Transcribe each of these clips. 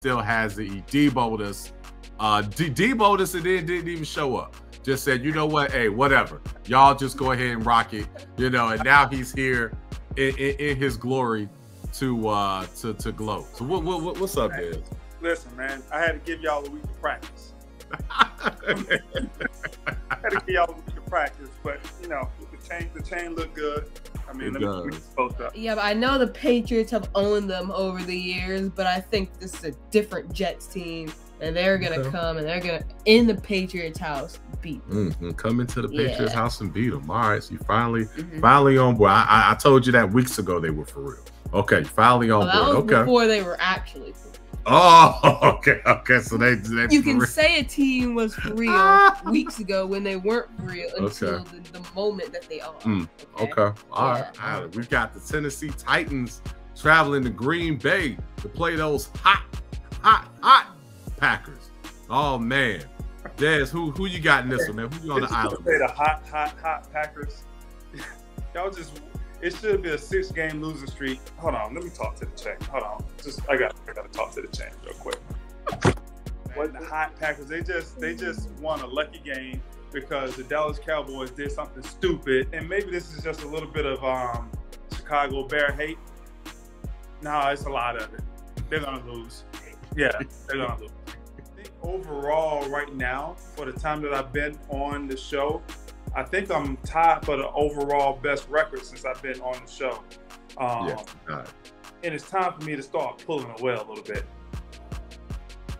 still has it. He deboed us. Deboed us and then didn't even show up. Just said, you know what? Hey, whatever. Y'all just go ahead and rock it. You know, and now he's here in his glory to glow. So what's up, Des? Listen, man, I had to give y'all a week of practice. I had to give y'all a week of practice, but you know, the chain looked good. I mean, let me post up. Yeah, but I know the Patriots have owned them over the years, but I think this is a different Jets team, and they're gonna come and they're gonna in the Patriots' house beat them. Come into the Patriots' house and beat them. All right, so you finally on board. I told you that weeks ago they were for real. Okay, finally on board. That was before they were actually for real. Oh, okay. So they you can say a team was for real weeks ago when they weren't for real until the moment that they are. Okay. All right. We've got the Tennessee Titans traveling to Green Bay to play those hot Packers. Oh man, Des, who you got in this one, man? Who you on the island? Say the hot Packers. Y'all just. It should be a 6-game losing streak. Hold on, let me talk to the chain. Hold on, I gotta talk to the chain real quick. What the hot Packers? They just won a lucky game because the Dallas Cowboys did something stupid, and maybe this is just a little bit of Chicago Bear hate. No, it's a lot of it. They're gonna lose. Yeah, they're gonna lose. I think overall, right now, for the time that I've been on the show, I think I'm tied for the overall best record since I've been on the show. And it's time for me to start pulling away a little bit.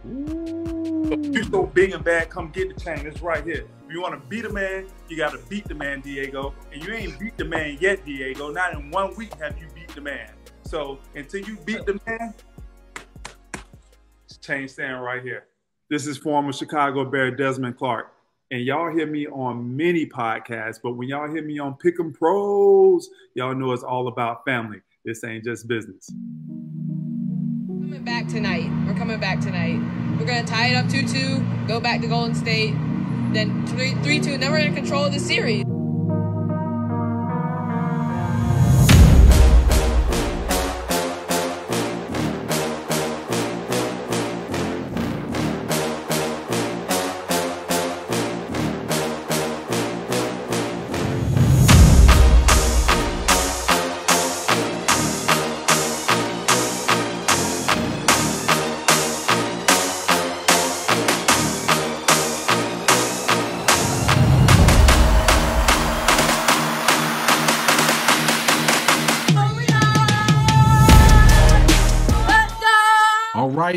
So if you so big and bad, come get the chain. It's right here. If you want to beat a man, you got to beat the man, Diego. And you ain't beat the man yet, Diego. Not in 1 week have you beat the man. So until you beat the man, chain stand right here. This is former Chicago Bear Desmond Clark. And y'all hear me on many podcasts, but when y'all hear me on Pick'em Pros, y'all know it's all about family. This ain't just business. Coming back tonight. We're coming back tonight. We're going to tie it up 2-2, go back to Golden State, then 3-2, and then we're going to control the series.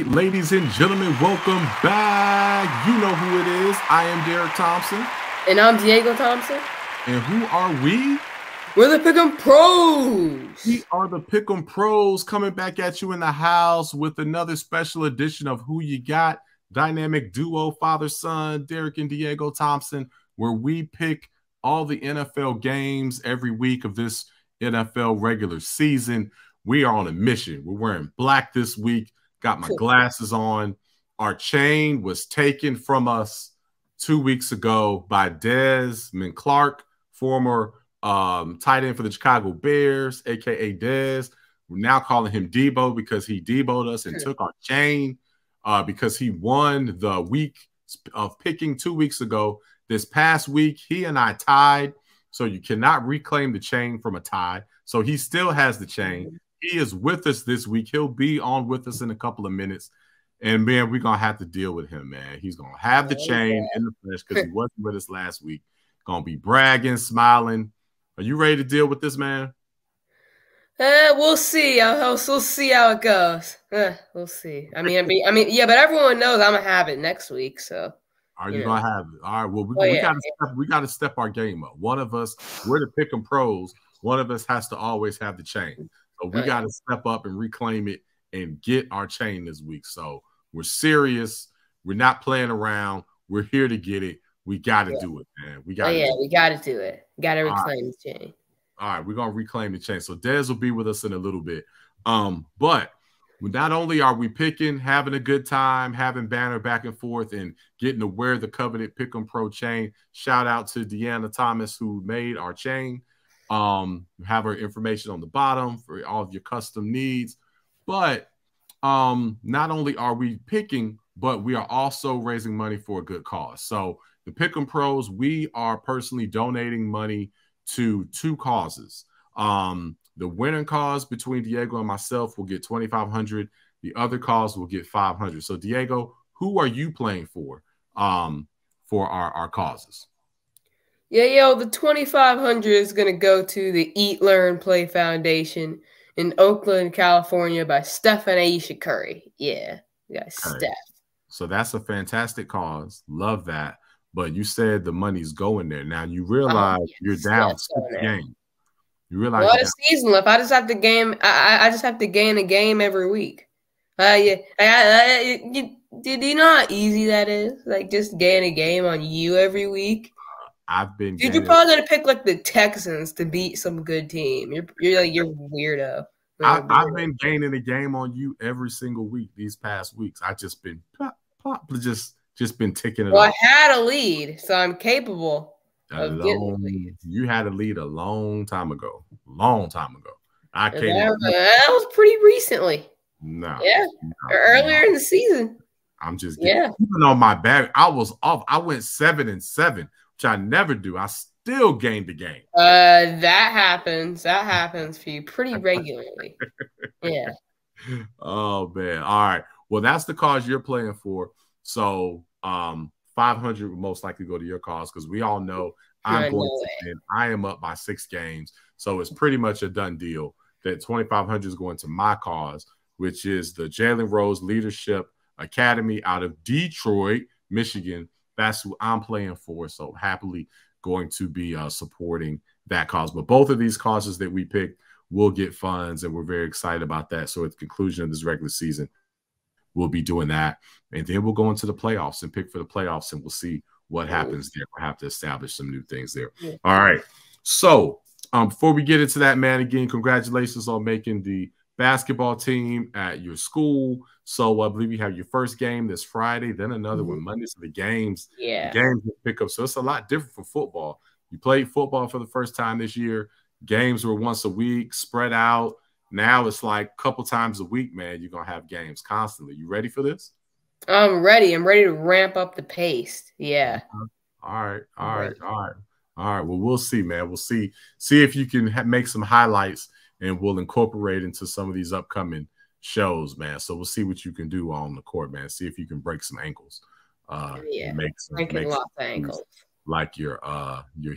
Ladies and gentlemen, welcome back. You know who it is. I am Derrick Thompson. And I'm Diego Thompson. And who are we? We're the Pick'em Pros. We are the Pick'em Pros coming back at you in the house with another special edition of Who You Got, dynamic duo, father-son, Derrick and Diego Thompson, where we pick all the NFL games every week of this NFL regular season. We are on a mission. We're wearing black this week. Got my glasses on. Our chain was taken from us 2 weeks ago by Desmond Clark, former tight end for the Chicago Bears, a.k.a. Des. We're now calling him Debo because he deboed us and took our chain because he won the week of picking 2 weeks ago. This past week, he and I tied, so you cannot reclaim the chain from a tie. So he still has the chain. He is with us this week. He'll be on with us in a couple of minutes. And, man, we're going to have to deal with him, man. He's going to have the chain in the flesh because he wasn't with us last week. Going to be bragging, smiling. Are you ready to deal with this, man? We'll see. We'll see how it goes. We'll see. I mean, yeah, but everyone knows I'm going to have it next week, so. Are you going to have it? All right, well, we got to step our game up. One of us, we're the Pick'em Pros. One of us has to always have the chain. So we got to step up and reclaim it and get our chain this week. So we're serious. We're not playing around. We're here to get it. We got to do it, man. We got to do it. Got to reclaim the chain. All right, we're going to reclaim the chain. So Des will be with us in a little bit. But not only are we picking, having a good time, having banner back and forth, and getting to wear the coveted Pick'em Pro chain. Shout out to Deanna Thomas who made our chain. Have her information on the bottom for all of your custom needs. But not only are we picking, but we are also raising money for a good cause. So the Pick'em Pros, we are personally donating money to 2 causes. The winning cause between Diego and myself will get $2,500. The other cause will get $500. So Diego, who are you playing for our causes? Yeah, the $2,500 is going to go to the Eat.Learn.Play Foundation in Oakland, California by Steph and Ayesha Curry. Yeah, we got Steph. So that's a fantastic cause. Love that. But you said the money's going there. Now you realize you're down 6 games. You realize a season left. I just have to game. I just have to gain a game every week. Do you know how easy that is? Like just gain a game on you every week. Dude, you're probably gonna pick like the Texans to beat some good team. You're weirdo. I've been gaining a game on you every single week these past weeks. I just been just been ticking it off. I had a lead, so I'm capable of getting a lead. You had a lead a long time ago. I can't. That was pretty recently. No. Yeah. Earlier in the season. I'm just getting even on my bag. I was off. I went 7-7, which I never do. I still gained the game. That happens. That happens for you pretty regularly. Yeah. Oh man. All right. Well, that's the cause you're playing for. So 500 will most likely go to your cause because we all know I'm going to win. I am up by 6 games. So it's pretty much a done deal that 2,500 is going to my cause, which is the Jalen Rose Leadership Academy out of Detroit, Michigan. That's who I'm playing for. So happily going to be supporting that cause. But both of these causes that we picked will get funds, and we're very excited about that. So at the conclusion of this regular season, we'll be doing that. And then we'll go into the playoffs and pick for the playoffs, and we'll see what happens there. We'll have to establish some new things there. Yeah. All right. So before we get into that, man, again, congratulations on making the basketball team at your school. So I believe you have your first game this Friday, then another one Monday. So the games will pick up. So it's a lot different from football. You played football for the first time this year. Games were once a week, spread out. Now it's like a couple times a week, man. You're going to have games constantly. You ready for this? I'm ready. I'm ready to ramp up the pace. Yeah. All right. Well, we'll see, man. We'll see if you can make some highlights, and we'll incorporate into some of these upcoming shows, man. So we'll see what you can do on the court, man. See if you can break some ankles. Make lots of ankles. Like your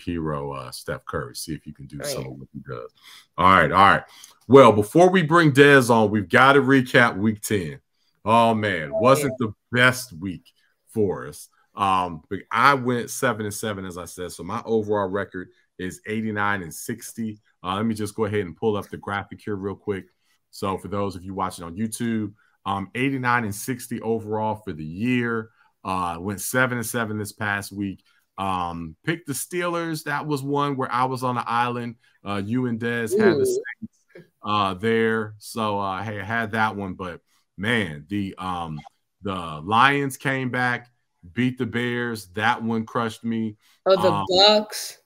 hero, Steph Curry. See if you can do some of what he does. All right. Well, before we bring Dez on, we've got to recap Week 10. Oh man, wasn't the best week for us. But I went 7-7, as I said. So my overall record is 89-60. Let me just go ahead and pull up the graphic here real quick. So for those of you watching on YouTube, 89-60 overall for the year. Went 7-7 this past week. Picked the Steelers. That was one where I was on the island. You and Dez had the Saints there. So hey, I had that one. But man, the Lions came back, beat the Bears. That one crushed me. Oh, the Bucks.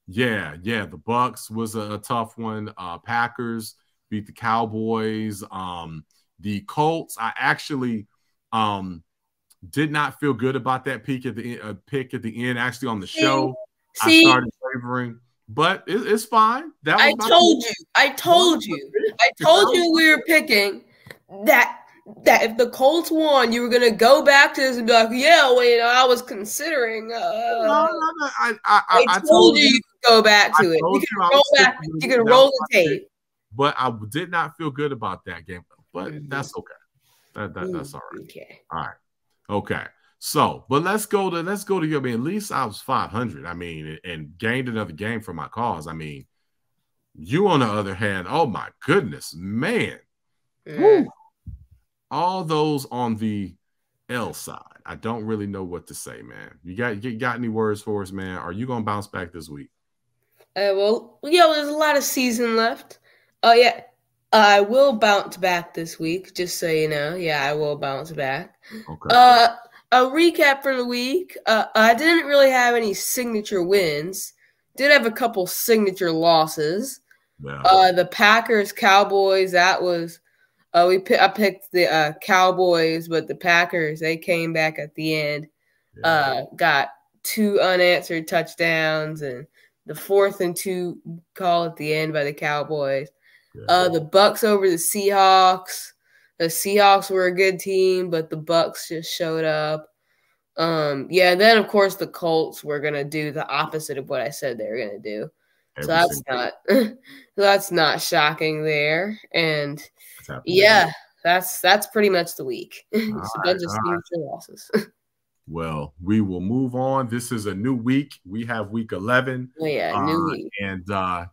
Yeah, the Bucks was a tough one. Packers beat the Cowboys. The Colts, I actually did not feel good about that pick at the end. Actually, on the show, I started wavering, but it's fine. I told you we were picking that if the Colts won, you were gonna go back to this and be like, yeah, wait, I was considering. I told you could go back to it. You can roll back. You can roll the tape. But I did not feel good about that game. But that's okay. That's all right. Okay. All right. Okay. So, but let's go to your. I mean, at least I was 500. I mean, and gained another game for my cause. I mean, you on the other hand, oh my goodness, man. Woo. All those on the L side. I don't really know what to say, man. You got any words for us, man? Are you gonna bounce back this week? Well, there's a lot of season left. Oh yeah, I will bounce back this week. Just so you know, yeah, I will bounce back. Okay. A recap for the week. I didn't really have any signature wins. Did have a couple signature losses. Yeah. The Packers, Cowboys. That was I picked the Cowboys, but the Packers, they came back at the end. Yeah. Got 2 unanswered touchdowns and the 4th and 2 call at the end by the Cowboys. Yeah. The Bucks over the Seahawks. The Seahawks were a good team, but the Bucks just showed up. Yeah, and then of course the Colts were gonna do the opposite of what I said they were gonna do. So that's not shocking there. And yeah, that's pretty much the week. It's a bunch of signature losses. Well, we will move on. This is a new week. We have week 11. Oh yeah, new week. And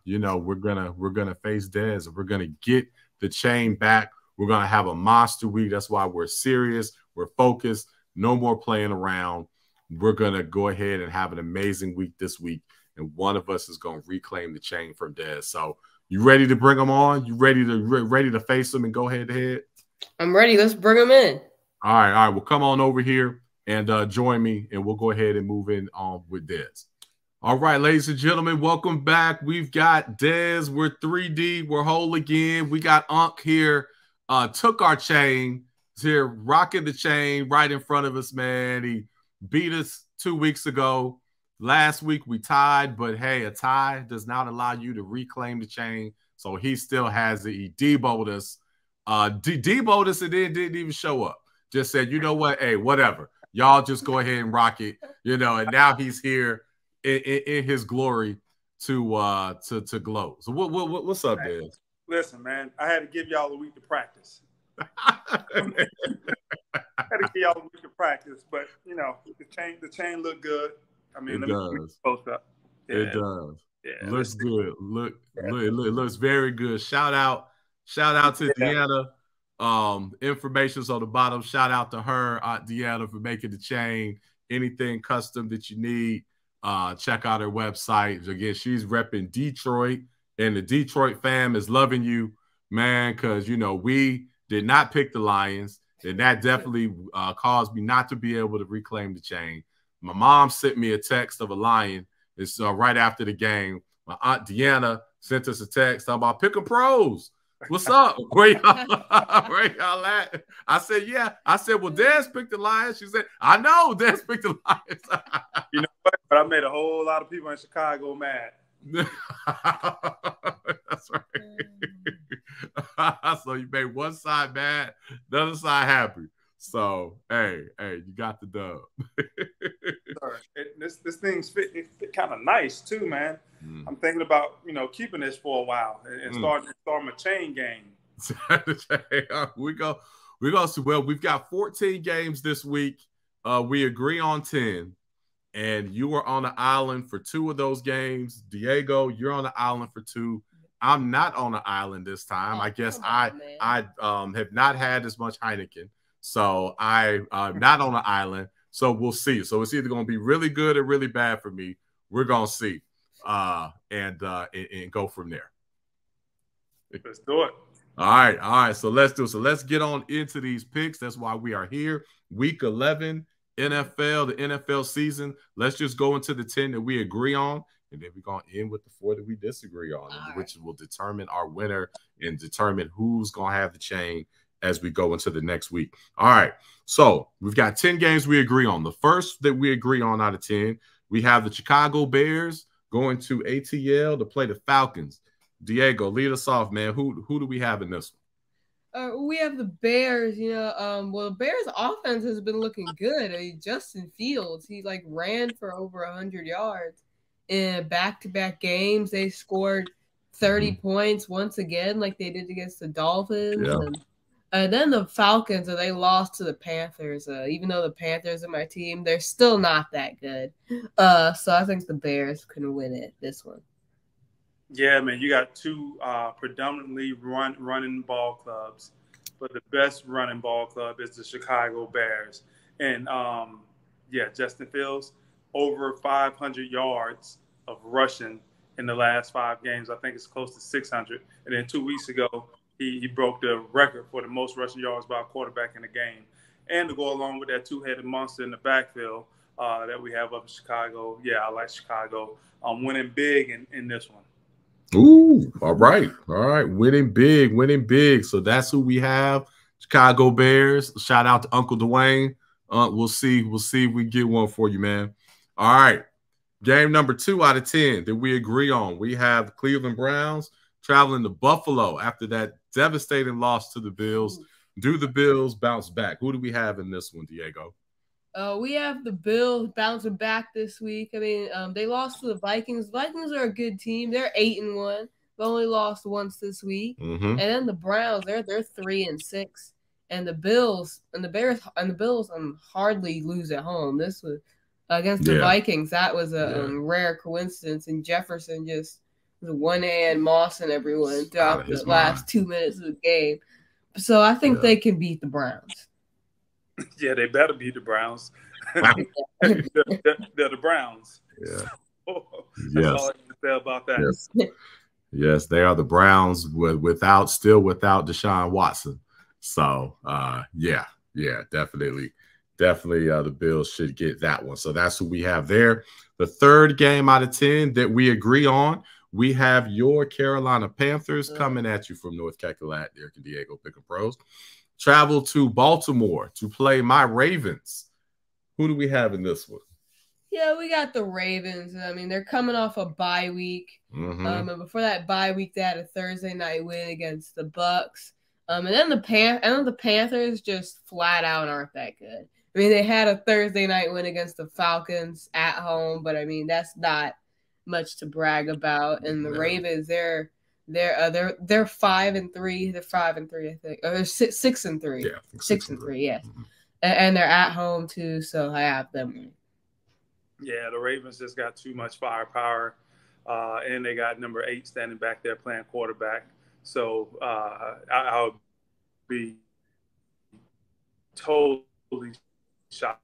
you know, we're gonna face Dez. We're gonna get the chain back. We're gonna have a monster week. That's why we're serious. We're focused. No more playing around. We're gonna go ahead and have an amazing week this week. And one of us is gonna reclaim the chain from Dez. So you ready to bring them on? You ready to face them and go head to head? I'm ready. Let's bring them in. All right. Well, come on over here and join me, and we'll go ahead and move in on with Dez. All right, ladies and gentlemen, welcome back. We've got Dez. We're 3D. We're whole again. We got Unc here. Took our chain. He's here rocking the chain right in front of us, man. He beat us 2 weeks ago. Last week we tied, but hey, a tie does not allow you to reclaim the chain. So he still has it. He deboed us. Deboed us and then didn't even show up. Just said, you know what? Hey, whatever. Y'all just go ahead and rock it, you know. And now he's here in his glory to glow. So what's up, Dez? Listen, man, I had to give y'all a week to practice. I had to give y'all a week to practice, but you know, the chain looked good. I mean, it does. Up. Yeah. It does. Yeah, looks good. It looks very good. Shout out to Deanna. Information's on the bottom. Shout out to her, Deanna, for making the chain. Anything custom that you need, check out her website. Again, she's repping Detroit, and the Detroit fam is loving you, man, because, you know, we did not pick the Lions, and that definitely caused me not to be able to reclaim the chain. My mom sent me a text of a Lion. It's right after the game. My aunt Deanna sent us a text talking about picking pros. What's up? Where y'all at? I said, yeah. I said, well, Dez picked the Lions. She said, I know Dez picked the Lions. You know what? But I made a whole lot of people in Chicago mad. That's right. So you made one side mad, the other side happy. So, hey, you got the dub. This thing's fit kind of nice too, man. I'm thinking about, you know, keeping this for a while and starting a chain game. we go see. Well, we've got 14 games this week. We agree on 10, and you were on the island for 2 of those games. Diego, you're on the island for 2. I'm not on the island this time. I guess I have not had as much Heineken. So I'm not on the island. So we'll see. So it's either going to be really good or really bad for me. We're going to see and go from there. Let's do it. All right. So let's do it. So let's get on into these picks. That's why we are here. Week 11, NFL, the NFL season. Let's just go into the 10 that we agree on. And then we're going to end with the 4 that we disagree on, which will determine our winner and determine who's going to have the chain as we go into the next week. All right. So we've got 10 games we agree on. The first that we agree on out of 10, we have the Chicago Bears going to ATL to play the Falcons. Diego, lead us off, man. Who do we have in this one? We have the Bears, you know. Well, the Bears offense has been looking good. Justin Fields, he ran for over 100 yards in back-to-back games. They scored 30 points once again, like they did against the Dolphins. Yeah. And then the Falcons, they lost to the Panthers. Even though the Panthers are my team, they're still not that good. So I think the Bears can win it, this one. Yeah, man, you got 2 predominantly running ball clubs, but the best running ball club is the Chicago Bears. And, Justin Fields, over 500 yards of rushing in the last 5 games. I think it's close to 600. And then 2 weeks ago, he broke the record for the most rushing yards by a quarterback in a game. And to go along with that 2-headed monster in the backfield that we have up in Chicago, I like Chicago. I'm winning big in this one. Ooh, all right. All right. Winning big, winning big. So that's who we have. Chicago Bears. Shout out to Uncle Dwayne. We'll see. We'll see if we get one for you, man. All right. Game number 2 out of 10 that we agree on. We have the Cleveland Browns traveling to Buffalo after that devastating loss to the Bills. Do the Bills bounce back? Who do we have in this one, Diego? We have the Bills bouncing back this week. I mean, they lost to the Vikings. Vikings are a good team. They're 8-1. They only lost once this week. And then the Browns, they're 3-6. And the Bills and the Bears and the Bills hardly lose at home. This was against the Vikings. That was a rare coincidence. And Jefferson just was one-hand mossing everyone throughout the last 2 minutes of the game. So I think they can beat the Browns. Yeah, they better beat the Browns. they're the Browns. Yeah. That's all I can say about that. Yes, they are the Browns without Deshaun Watson. So, definitely the Bills should get that one. So that's who we have there. The third game out of 10 that we agree on, we have your Carolina Panthers coming at you from North Carolina. Derrick and Diego Pick'em Pros. Travel to Baltimore to play my Ravens. Who do we have in this one? Yeah, we got the Ravens. I mean, they're coming off a bye week. And before that bye week, they had a Thursday night win against the Bucks. And then the Panthers just flat out aren't that good. I mean, they had a Thursday night win against the Falcons at home, but I mean, that's not much to brag about. And the Ravens, they're 5-3. They're 5-3, I think. Or 6-3. Yeah, 6-3. Yeah, and they're at home too, so I have them. Yeah, the Ravens just got too much firepower, and they got number 8 standing back there playing quarterback. So I'll be totally shocked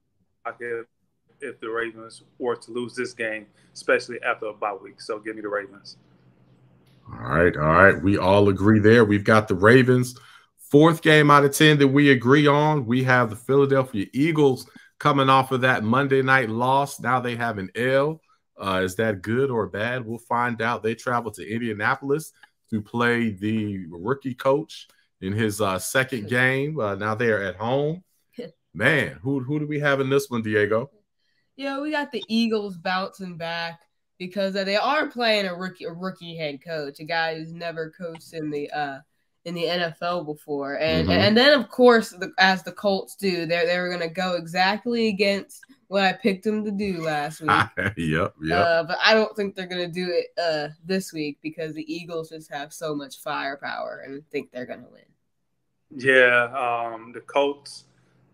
if the Ravens were to lose this game, especially after a bye week. So give me the Ravens. All right. We all agree there. We've got the Ravens. Fourth game out of 10 that we agree on. We have the Philadelphia Eagles coming off of that Monday night loss. Now they have an L. Is that good or bad? We'll find out. They travel to Indianapolis to play the rookie coach in his second game. Now they are at home. Man, who do we have in this one, Diego? Yeah, we got the Eagles bouncing back because they are playing a rookie head coach, a guy who's never coached in the NFL before. And then, of course, as the Colts do, they were going to go exactly against what I picked them to do last week. Yep. But I don't think they're going to do it this week because the Eagles just have so much firepower and think they're going to win. Yeah, the Colts,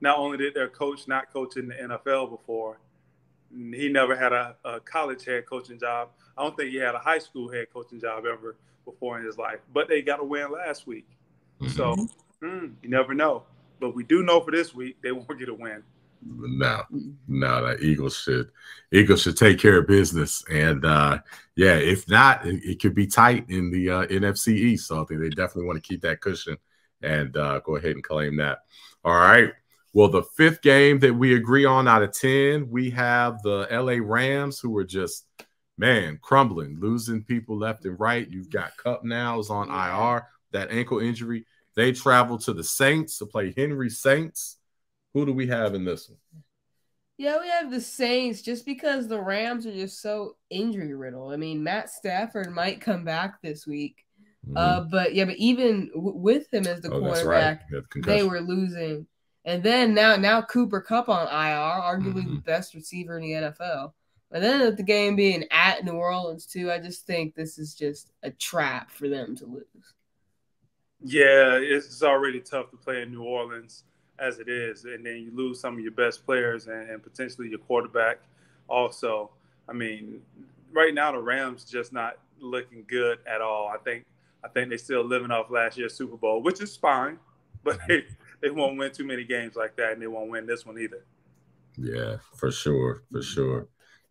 not only did their coach not coach in the NFL before, he never had a college head coaching job. I don't think he had a high school head coaching job ever before in his life. But they got a win last week. So you never know. But we do know for this week they won't get a win. No, the Eagles should take care of business. And if not, it could be tight in the NFC East. So I think they definitely want to keep that cushion and go ahead and claim that. All right. Well, the fifth game that we agree on out of 10, we have the LA Rams, who are just, crumbling, losing people left and right. You've got Kupp now is on IR, that ankle injury. They travel to the Saints to play Henry Saints. Who do we have in this one? Yeah, we have the Saints just because the Rams are just so injury riddled. I mean, Matt Stafford might come back this week. But even with him as the quarterback, they were losing. And then now Cooper Kupp on IR, arguably the best receiver in the NFL. And then with the game being at New Orleans too, I just think this is just a trap for them to lose. Yeah, it's already tough to play in New Orleans as it is. And then you lose some of your best players and potentially your quarterback also. I mean, right now the Rams just not looking good at all. I think they're still living off last year's Super Bowl, which is fine. But they won't win too many games like that, and they won't win this one either. Yeah, for sure.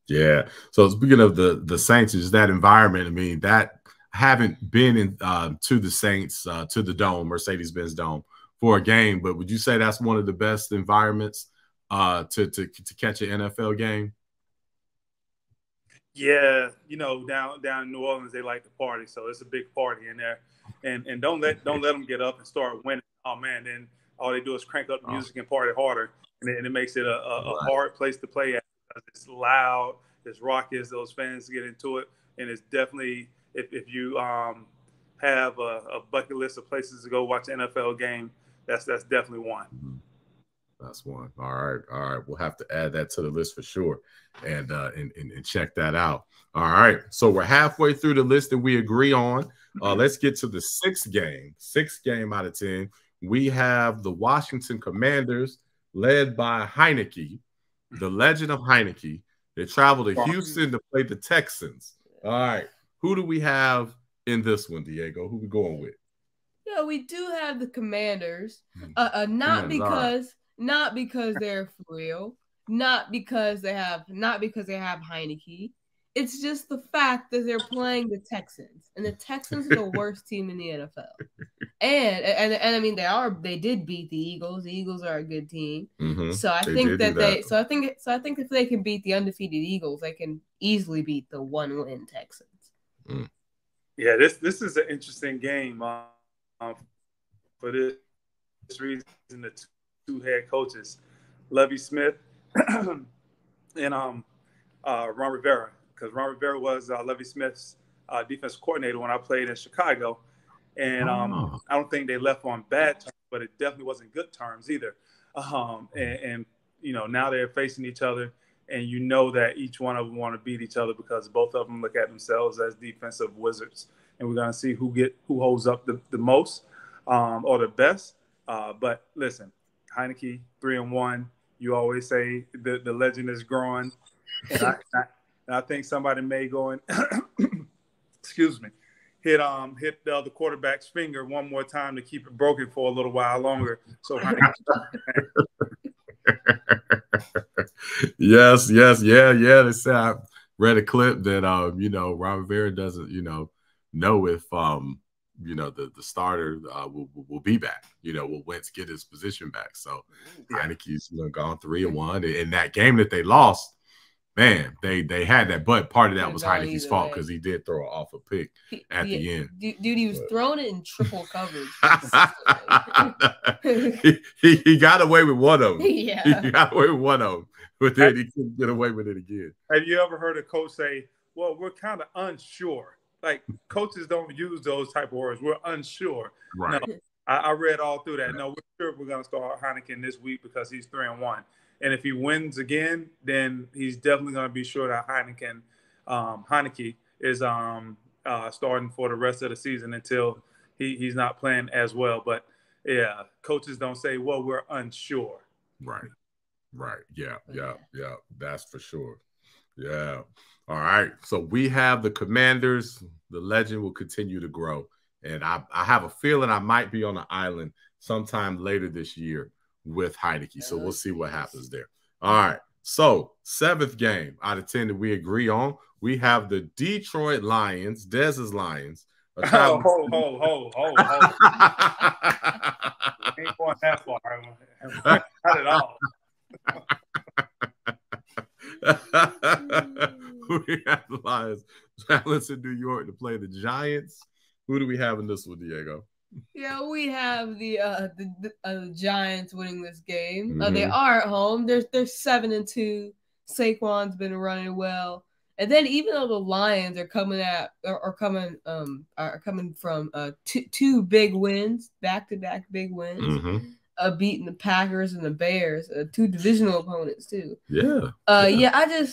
Yeah. So speaking of the Saints, is that environment. I mean, that I haven't been in to the Saints to the Dome, Mercedes-Benz Dome, for a game, but would you say that's one of the best environments to catch an NFL game? Yeah, you know, down in New Orleans, they like to party, so it's a big party in there. And don't let them get up and start winning. Oh man, then all they do is crank up the music and party harder, and it makes it a hard place to play at because it's loud, it's raucous. Those fans get into it, and it's definitely if you have a bucket list of places to go watch an NFL game, that's definitely one. That's one. All right. We'll have to add that to the list for sure, and check that out. All right. So we're halfway through the list that we agree on. Let's get to the sixth game out of 10. We have the Washington Commanders, led by Heineke, the legend of Heineke. They travel to Houston to play the Texans. All right. Who do we have in this one, Diego? Who we going with? Yeah, we do have the Commanders. Not because they're for real, not because they have Heineke. It's just the fact that they're playing the Texans, and the Texans are the worst team in the NFL. And I mean they did beat the Eagles. The Eagles are a good team. Mm-hmm. So I think if they can beat the undefeated Eagles, they can easily beat the 1-win Texans. Mm. Yeah, this is an interesting game for this reason. The two head coaches, Lovie Smith and Ron Rivera, because Ron Rivera was Lovie Smith's defense coordinator when I played in Chicago, and I don't think they left on bad terms, but it definitely wasn't good terms either. And you know, now they're facing each other, and you know that each one of them want to beat each other because both of them look at themselves as defensive wizards, and we're gonna see who holds up the most or the best. But listen, Heineke 3-1. You always say the legend is growing, and I think somebody may go and excuse me, hit the other quarterback's finger one more time to keep it broken for a little while longer. So yes, They say I read a clip that Ron Rivera doesn't know if the starter will be back. Will Wentz get his position back? So Heineke's gone 3-1 in that game that they lost. Man, they had that, but part of that was Heineke's fault because he did throw off a pick at the end. Dude, he was throwing it in triple coverage. he got away with one of them. Yeah, he got away with one of them, but then he couldn't get away with it again. Have you ever heard a coach say, "Well, we're kind of unsure"? Like, coaches don't use those type of words. We're unsure. Right. No, I read all through that. No, we're sure we're going to start Heineke this week because he's 3-1. And if he wins again, then he's definitely going to be sure that Heineke is starting for the rest of the season until he's not playing as well. But, yeah, coaches don't say, well, we're unsure. Right. Yeah. That's for sure. Yeah. All right. So we have the Commanders. The legend will continue to grow. And I have a feeling I might be on an island sometime later this year with Heineke. So we'll see what happens there. All right. So 7th game out of 10 that we agree on. We have the Detroit Lions, Dez's Lions. Hold. Ain't going that far. Not at all. We have the Lions traveling to New York to play the Giants. Who do we have in this one, Diego? Yeah, we have the Giants winning this game. Mm-hmm. They are at home. They're 7-2. Saquon's been running well, and then even though the Lions are coming from two big wins, back-to-back big wins, mm-hmm. Beating the Packers and the Bears, 2 divisional opponents too. Yeah. I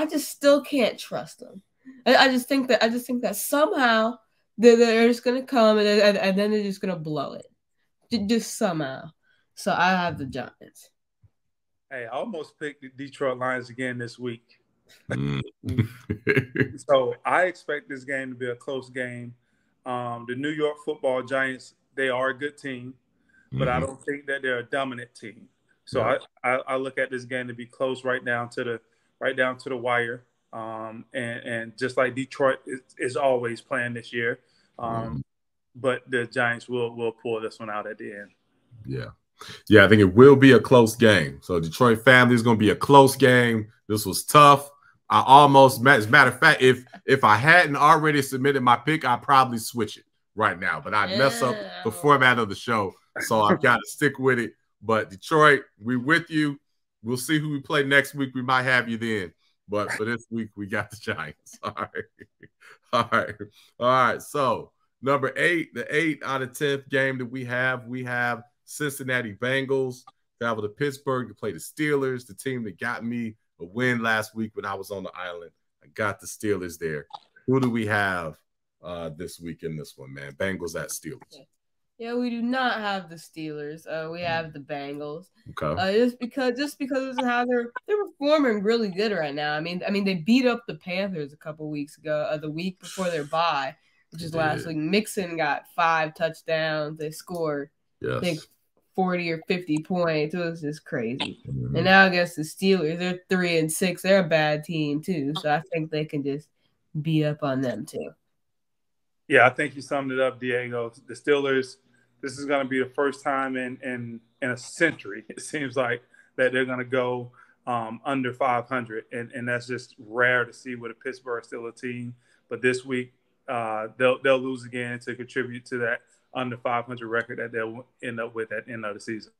just still can't trust them. I just think that somehow they're just gonna come and then they're just gonna blow it, just somehow. So I have the Giants. Hey, I almost picked the Detroit Lions again this week. So I expect this game to be a close game. The New York Football Giants, they are a good team, but I don't think that they're a dominant team. So I look at this game to be close right down to the wire. And just like Detroit is always playing this year, but the Giants will pull this one out at the end. Yeah, I think it will be a close game. So Detroit family is going to be a close game. This was tough, I almost, as a matter of fact, if I hadn't already submitted my pick, I'd probably switch it right now. But I'd mess up the format of the show, so I've got to stick with it. But Detroit, we with you. We'll see who we play next week. We might have you then. But for this week, we got the Giants. All right. So number 8, the 8 out of 10th game that we have Cincinnati Bengals travel to Pittsburgh to play the Steelers, the team that got me a win last week when I was on the island. I got the Steelers there. Who do we have this week in this one, man? Bengals at Steelers. Yeah, we do not have the Steelers. We have the Bengals. Okay. Just because of how they're performing really good right now. I mean, they beat up the Panthers a couple weeks ago, the week before their bye, which is last week. Mixon got 5 touchdowns. They scored, I think, 40 or 50 points. It was just crazy. And now against the Steelers, they're 3-6. They're a bad team too, so I think they can just beat up on them too. Yeah, I think you summed it up, Diego. The Steelers. This is going to be the first time in a century, it seems like, that they're going to go under 500. And that's just rare to see with a Pittsburgh Steelers team. But this week, they'll lose again to contribute to that under 500 record that they'll end up with at the end of the season.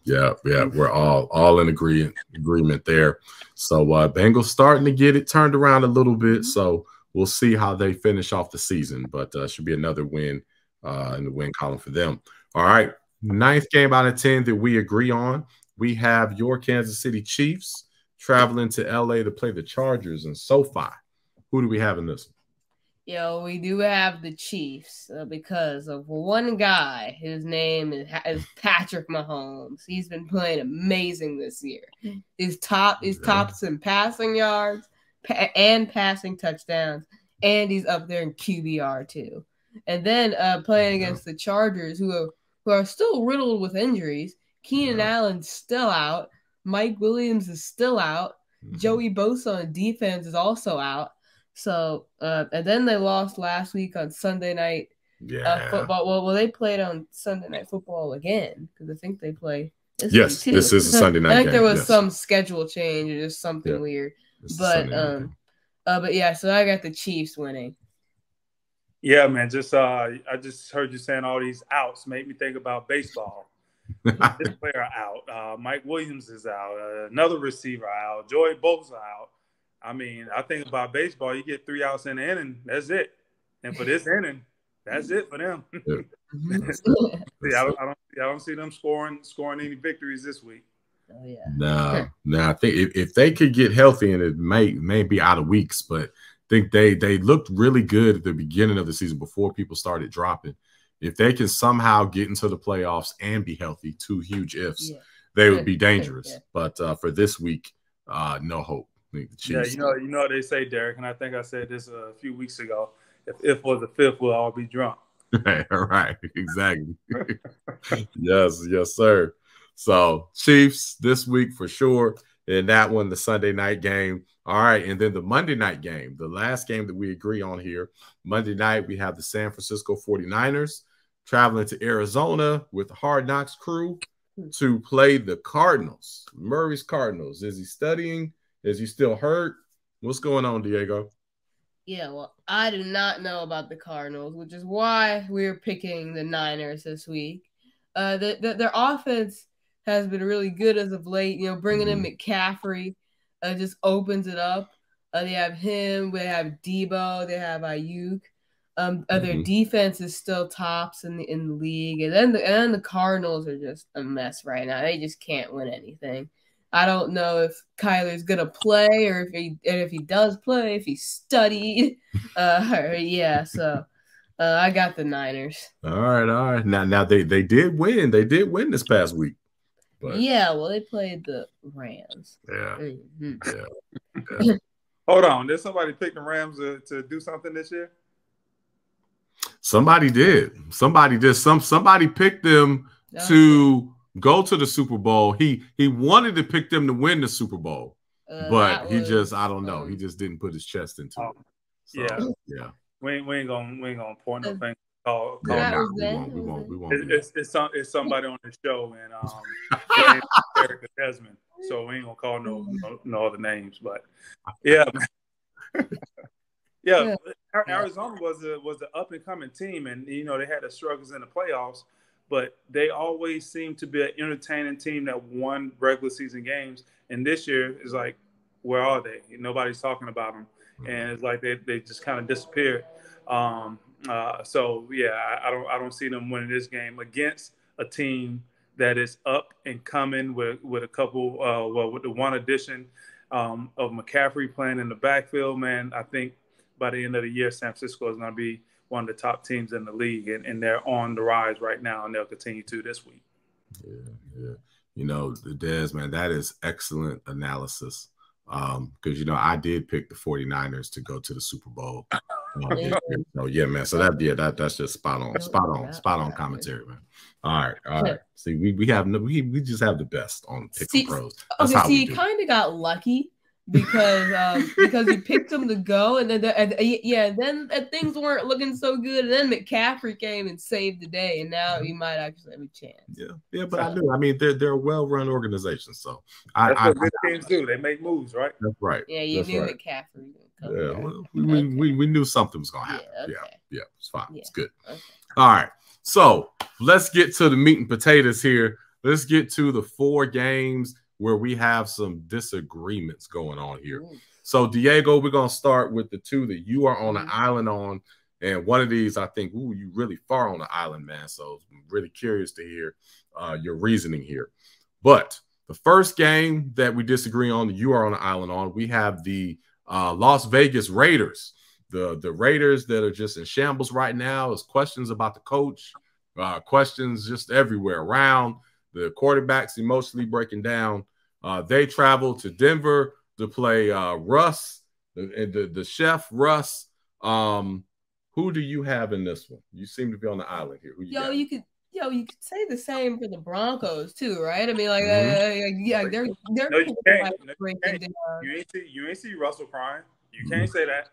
Yeah. We're all in agreement there. So Bengals starting to get it turned around a little bit. So we'll see how they finish off the season. But should be another win in the win column for them. All right, 9th game out of 10 that we agree on. We have your Kansas City Chiefs traveling to LA to play the Chargers in SoFi. Who do we have in this one? We do have the Chiefs because of one guy. His name is Patrick Mahomes. He's been playing amazing this year. He's tops in passing yards and passing touchdowns, and he's up there in QBR too. And then playing against the Chargers, who are still riddled with injuries. Keenan Allen's still out. Mike Williams is still out. Joey Bosa on defense is also out. So, and then they lost last week on Sunday night football. Well, they played on Sunday Night Football again because I think they play this week too. This is a Sunday night game. I think there was some schedule change or just something weird. But yeah, so I got the Chiefs winning. Yeah, man. I just heard you saying all these outs. Made me think about baseball. This player out. Mike Williams is out. Another receiver out. Joey Bosa out. I mean, I think about baseball. You get 3 outs in the inning. That's it. And for this inning, that's it for them. I don't see them scoring any victories this week. Oh yeah. No. I think if they could get healthy, and it may be out of weeks, but I think they looked really good at the beginning of the season before people started dropping. If they can somehow get into the playoffs and be healthy, 2 huge ifs, they would be dangerous. Yeah. But for this week, no hope. The Chiefs. You know what they say, Derrick, and I think I said this a few weeks ago. If was the fifth, we'll all be drunk. Right, exactly. Yes, sir. So Chiefs this week for sure. And that one, the Sunday night game. All right. And then the Monday night game, the last game that we agree on here. Monday night, we have the San Francisco 49ers traveling to Arizona with the Hard Knocks crew to play the Cardinals. Murray's Cardinals. Is he studying? Is he still hurt? What's going on, Diego? Yeah, well, I do not know about the Cardinals, which is why we're picking the Niners this week. Their offense has been really good as of late. Bringing in McCaffrey just opens it up. They have him. They have Debo. They have Ayuk. Their defense is still tops in the league, and then the Cardinals are just a mess right now. They just can't win anything. I don't know if Kyler's gonna play, or if he does play, if he studied. So I got the Niners. All right. Now they did win. They did win this past week. But they played the Rams. Yeah. Mm-hmm. Yeah. Hold on. Did somebody pick the Rams to do something this year? Somebody did. Somebody picked them to go to the Super Bowl. He wanted to pick them to win the Super Bowl, but he just, I don't know. He just didn't put his chest into it. So, yeah. We ain't gonna point no finger. We won't. It's somebody on the show, and Derrick Desmond. so we ain't gonna call no other names. But yeah, yeah. Arizona was an up and coming team, and they had their struggles in the playoffs, but they always seem to be an entertaining team that won regular season games. And this year is like, where are they? Nobody's talking about them, and it's like they just kind of disappeared. So yeah, I don't see them winning this game against a team that is up and coming with a couple with the one addition of McCaffrey playing in the backfield. Man, I think by the end of the year, San Francisco is going to be one of the top teams in the league, and they're on the rise right now, and they'll continue to this week. Yeah. Des, man, that is excellent analysis. Because I did pick the 49ers to go to the Super Bowl. So yeah, man. So that's just spot on commentary, man. All right. See, we just have the best on Pick Pros. You kind of got lucky because you picked them to go, and then things weren't looking so good, and then McCaffrey came and saved the day, and now you might actually have a chance. Yeah, but I knew. I mean, they're a well-run organization, so that's what good teams do. They make moves, right? That's right. Yeah, you knew McCaffrey. Yeah, well, we knew something was gonna happen. Yeah, it's fine. Yeah. It's good. Okay. All right, so let's get to the meat and potatoes here. Let's get to the 4 games where we have some disagreements going on here. Ooh. So, Diego, we're going to start with the 2 that you are on an island on. And one of these, I think, you really far on the island, man. So I'm really curious to hear your reasoning here. But the first game that we disagree on, that you are on the island on, we have the Las Vegas Raiders. The Raiders that are just in shambles right now. There's questions about the coach, questions just everywhere around. The quarterback's emotionally breaking down. They travel to Denver to play Russ, the chef Russ. Who do you have in this one? You seem to be on the island here. You could say the same for the Broncos too, right? I mean, like, they're no, you ain't see Russell crying. You can't say that.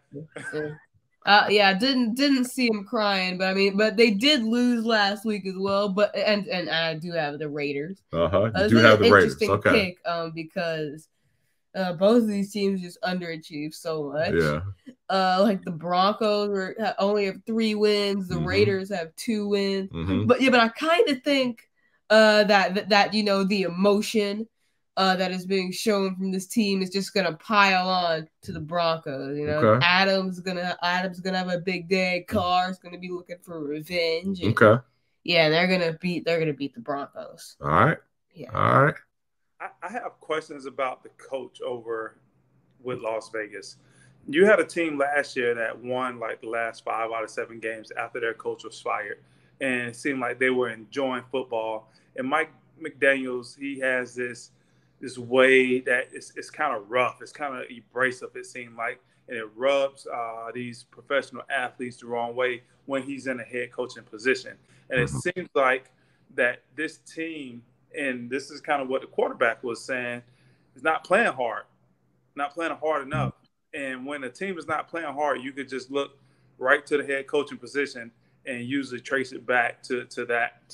I didn't see him crying, but they did lose last week as well. But and I do have the Raiders. You do have the Raiders. Okay. Pick, because both of these teams just underachieve so much. Yeah. Like the Broncos only have 3 wins. The Raiders have 2 wins. But I kind of think that the emotion that is being shown from this team is just gonna pile on to the Broncos. Adams gonna have a big day. Carr's gonna be looking for revenge. And, yeah, they're gonna beat the Broncos. All right. Yeah. All right. I have questions about the coach over with Las Vegas. You had a team last year that won like the last 5 out of 7 games after their coach was fired, and it seemed like they were enjoying football. And Mike McDaniels, he has this way that it's kind of rough. It's kind of abrasive, it seemed like, and it rubs these professional athletes the wrong way when he's in a head coaching position. And it seems like that this team, and this is kind of what the quarterback was saying, is not playing hard enough. And when a team is not playing hard, you could just look right to the head coaching position and usually trace it back to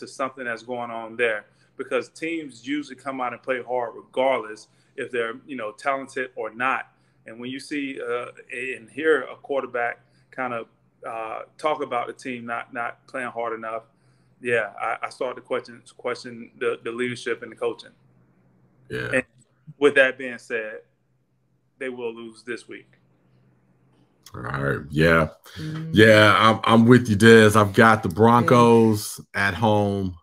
something that's going on there. Because teams usually come out and play hard regardless if they're talented or not. And when you see and hear a quarterback kind of talk about the team not playing hard enough, I start to question the leadership and the coaching. Yeah. And with that being said, they will lose this week. All right. Yeah. Yeah. I'm with you, Des. I've got the Broncos at home.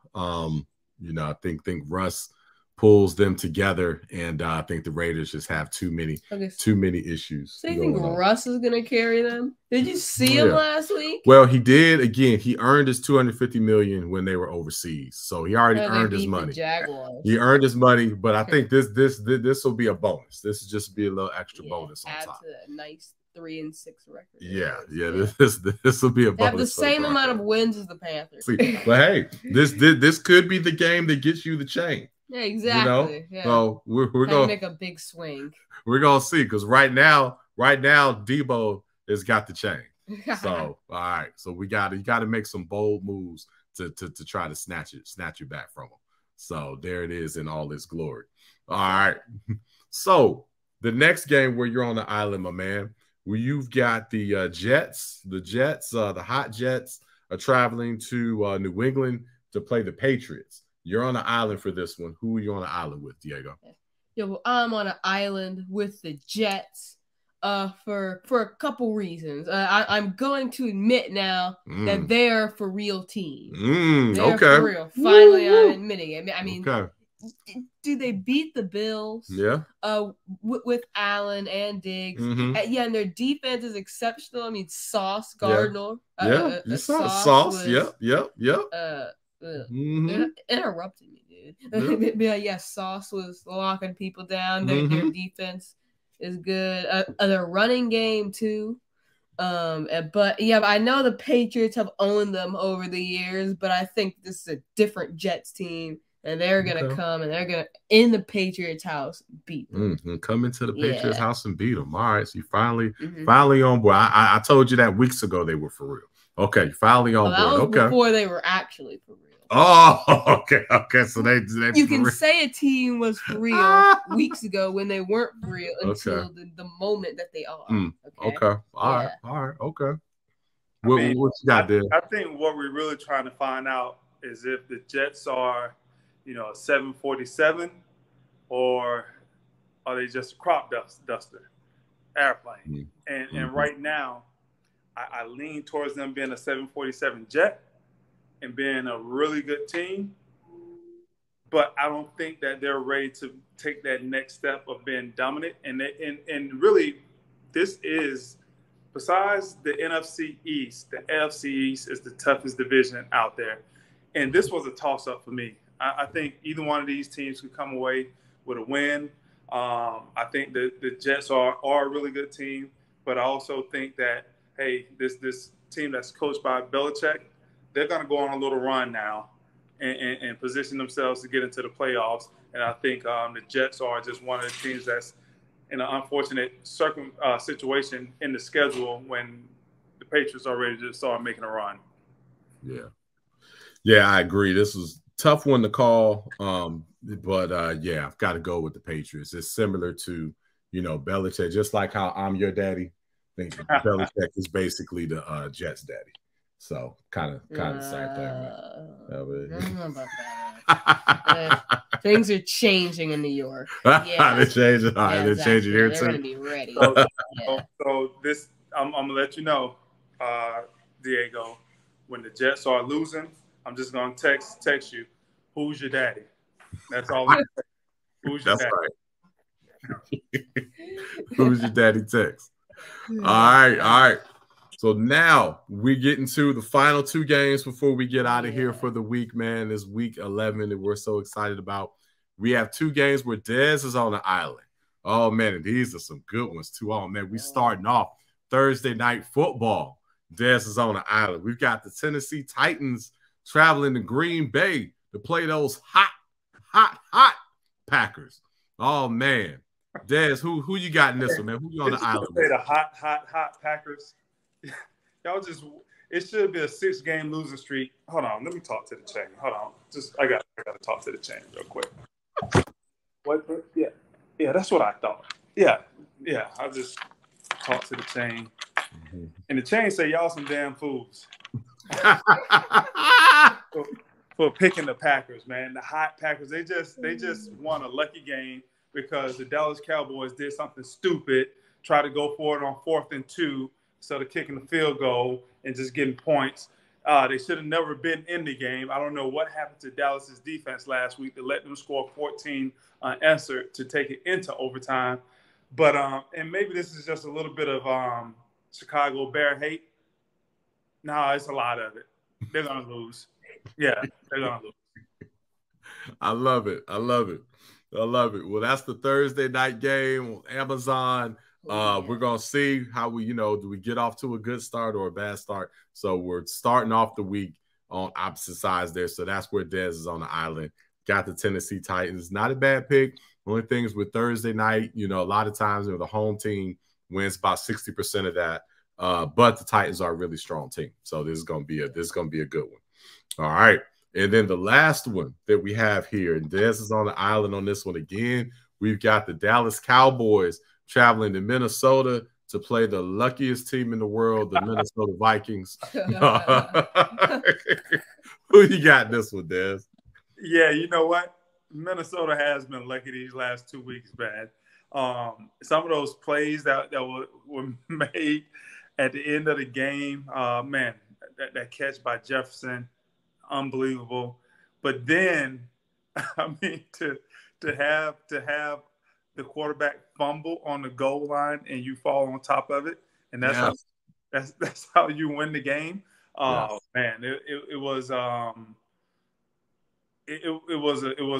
I think Russ pulls them together, and I think the Raiders just have too many issues. So you think Russ is going to carry them? Did you see him last week? Well, he did. Again, he earned his $250 million when they were overseas, so he already earned his money. He earned his money, but I think this will be a bonus. This will just be a little extra bonus on top. To a nice 3-6 record. Yeah. This will be a bonus. They have the same amount of wins as the Panthers. But hey, this could be the game that gets you the chain. Yeah, exactly. Yeah. So we're gonna make a big swing. We're gonna see, because right now Debo has got the chain. So all right, so you got to make some bold moves to try to snatch it back from him. So there it is in all its glory. All right. So the next game where you're on the island, my man, where you've got the Jets, the hot Jets are traveling to New England to play the Patriots. You're on the island for this one. Who are you on the island with, Diego? Yeah, well, I'm on an island with the Jets for a couple reasons. I'm going to admit now that they're for real team. They're for real. Finally, I'm admitting it. I mean, do they beat the Bills? Yeah. With Allen and Diggs. Yeah, and their defense is exceptional. I mean, Sauce Gardner. Yeah, you saw Sauce. Yep. Interrupting me, dude. Yeah, Sauce was locking people down. Their defense is good. Their running game too. But yeah, I know the Patriots have owned them over the years, but I think this is a different Jets team, and they're gonna come and they're gonna in the Patriots' house beat them. Come into the Patriots' house and beat them. All right, so you finally on board. I told you that weeks ago they were for real. Okay, finally on board. That was before they were actually for real. Oh, okay. So they you can say a team was for real weeks ago when they weren't for real until the moment that they are. Okay. All right. Okay. What you got there? I think what we're really trying to find out is if the Jets are, a 747, or are they just a crop duster airplane? And right now, I lean towards them being a 747 jet and being a really good team, but I don't think that they're ready to take that next step of being dominant. And really, this is, besides the NFC East, the AFC East is the toughest division out there. And this was a toss-up for me. I think either one of these teams could come away with a win. I think the Jets are a really good team, but I also think that, hey, this team that's coached by Belichick, they're going to go on a little run now and position themselves to get into the playoffs. And I think the Jets are just one of the teams that's in an unfortunate situation in the schedule when the Patriots are ready to start making a run. Yeah, I agree. This was a tough one to call, but I've got to go with the Patriots. It's similar to, Belichick, just like how I'm your daddy. I think Belichick is basically the Jets' daddy. So kind of the same thing. Things are changing in New York. They're changing. They're changing here too. They're going to be ready. So this, I'm gonna let you know, Diego, when the Jets are losing, I'm just gonna text you, who's your daddy? That's all. Who's your daddy? Right. Who's your daddy? Text. All right. So now we get into the final two games before we get out of here for the week, man. This week 11 that we're so excited about. We have two games where Dez is on the island. Oh, man, and these are some good ones, too. Oh, man, we starting off Thursday night football. Dez is on the island. We've got the Tennessee Titans traveling to Green Bay to play those hot Packers. Oh, man. Dez, who you got in this one, man? Who you on the island with? The hot Packers. Y'all it should be a 6-game losing streak. Hold on, let me talk to the chain. Hold on. I got to talk to the chain real quick. What? Yeah, that's what I thought. Yeah, I'll just talk to the chain. And the chain say y'all some damn fools. for picking the Packers, man. The hot Packers, they just won a lucky game because the Dallas Cowboys did something stupid, try to go for it on 4th and 2. So they're kicking the field goal and just getting points. They should have never been in the game. I don't know what happened to Dallas's defense last week to let them score 14 unanswered to take it into overtime. But and maybe this is just a little bit of Chicago Bear hate. No, it's a lot of it. They're gonna lose. Yeah, they're gonna lose. I love it. Well, that's the Thursday night game on Amazon. We're going to see how do we get off to a good start or a bad start. So we're starting off the week on opposite sides there. So that's where Dez is on the island. Got the Tennessee Titans. Not a bad pick. Only thing is with Thursday night, a lot of times the home team wins about 60% of that. But the Titans are a really strong team. So this is going to be a good one. All right. And then the last one that we have here, and Des is on the island on this one again. We've got the Dallas Cowboys traveling to Minnesota to play the luckiest team in the world, the Minnesota Vikings. Who you got this one, Des? Yeah, you know what? Minnesota has been lucky these last 2 weeks, man. Some of those plays that were made at the end of the game, man, that catch by Jefferson, unbelievable. But then, I mean, to have the quarterback fumble on the goal line and you fall on top of it, and that's how you win the game. Man, it was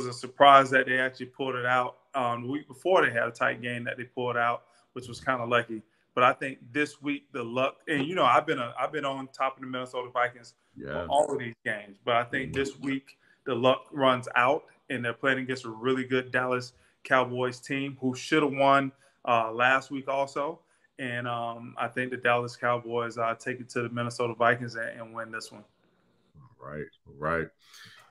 a surprise that they actually pulled it out. The week before they had a tight game that they pulled out, which was kind of lucky. But I think this week the luck, and I've been on top of the Minnesota Vikings for all of these games. But I think this week the luck runs out, and they're playing against a really good Dallas Cowboys team who should have won last week also. And I think the Dallas Cowboys take it to the Minnesota Vikings and win this one. Right.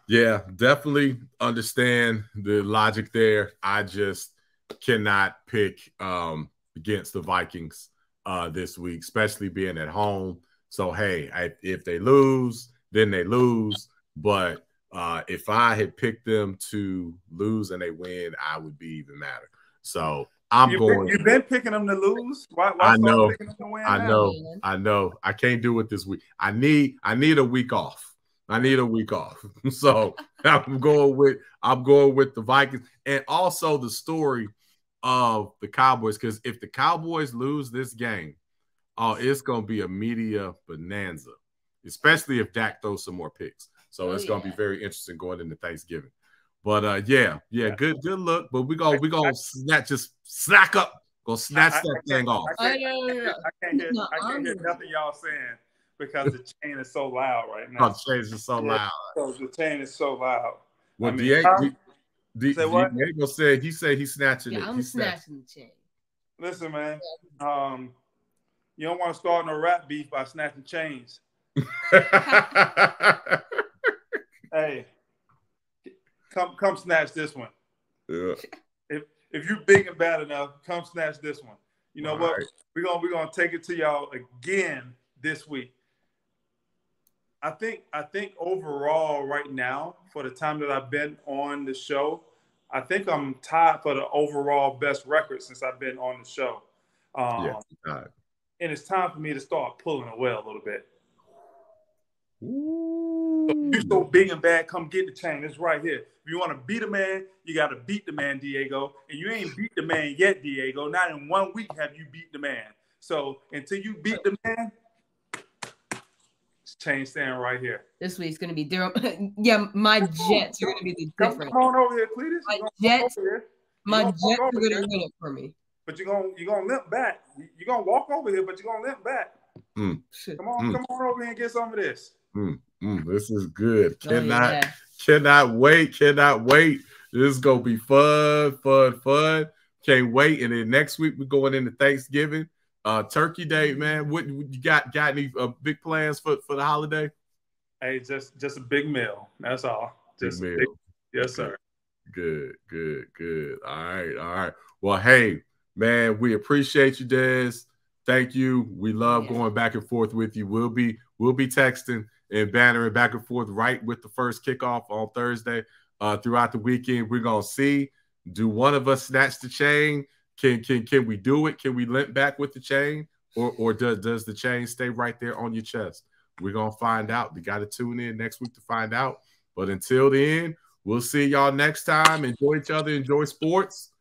Yeah, definitely understand the logic there. I just cannot pick against the Vikings this week, especially being at home. So, hey, if they lose, then they lose. But if I had picked them to lose and they win, I would be even madder. So you've been picking them to lose? Why I know. Picking them to win I know. I can't do it this week. I need a week off. So I'm going with the Vikings, and also the story of the Cowboys, because if the Cowboys lose this game, it's going to be a media bonanza, especially if Dak throws some more picks. So it's going to be very interesting going into Thanksgiving. But good look. But we gonna snatch that thing off. I can't hear nothing y'all saying because the chain is so loud right now. The chain is so loud. The chain is so loud. Well, Diego said he's snatching it. I'm snatching the chain. Listen, man. You don't want to start no rap beef by snatching chains. Hey, come snatch this one. Yeah. If you're big and bad enough, come snatch this one. You know what? We're gonna take it to y'all again this week. I think overall right now, for the time that I've been on the show, I think I'm tied for the overall best record since I've been on the show. And it's time for me to start pulling away a little bit. Ooh. So you're so big and bad, come get the chain. It's right here. If you want to beat a man, you got to beat the man, Diego. And you ain't beat the man yet, Diego. Not in 1 week have you beat the man. So until you beat the man, chain stand right here. This week's going to be different. Yeah, my Jets are going to be the difference. Come on over here, Cletus. My Jets are going to win it for me. But you're gonna limp back. You're gonna walk over here, but you're gonna limp back. Come on over here and get some of this. This is good. Cannot wait. This is gonna be fun. Can't wait. And then next week we're going into Thanksgiving, Turkey Day, man. What you got any big plans for the holiday? Hey, just a big meal. That's all. Just big meal. Yes, sir. Good. All right. Well, hey, man, we appreciate you, Des. Thank you. We love going back and forth with you. We'll be texting and bantering back and forth right with the first kickoff on Thursday. Throughout the weekend, we're gonna see. Do one of us snatch the chain? Can we do it? Can we limp back with the chain, or does the chain stay right there on your chest? We're gonna find out. We got to tune in next week to find out. But until then, we'll see y'all next time. Enjoy each other. Enjoy sports.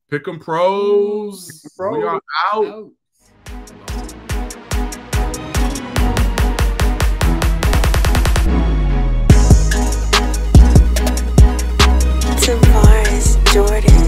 Pick 'em pros. We are out. Tavares Jordan.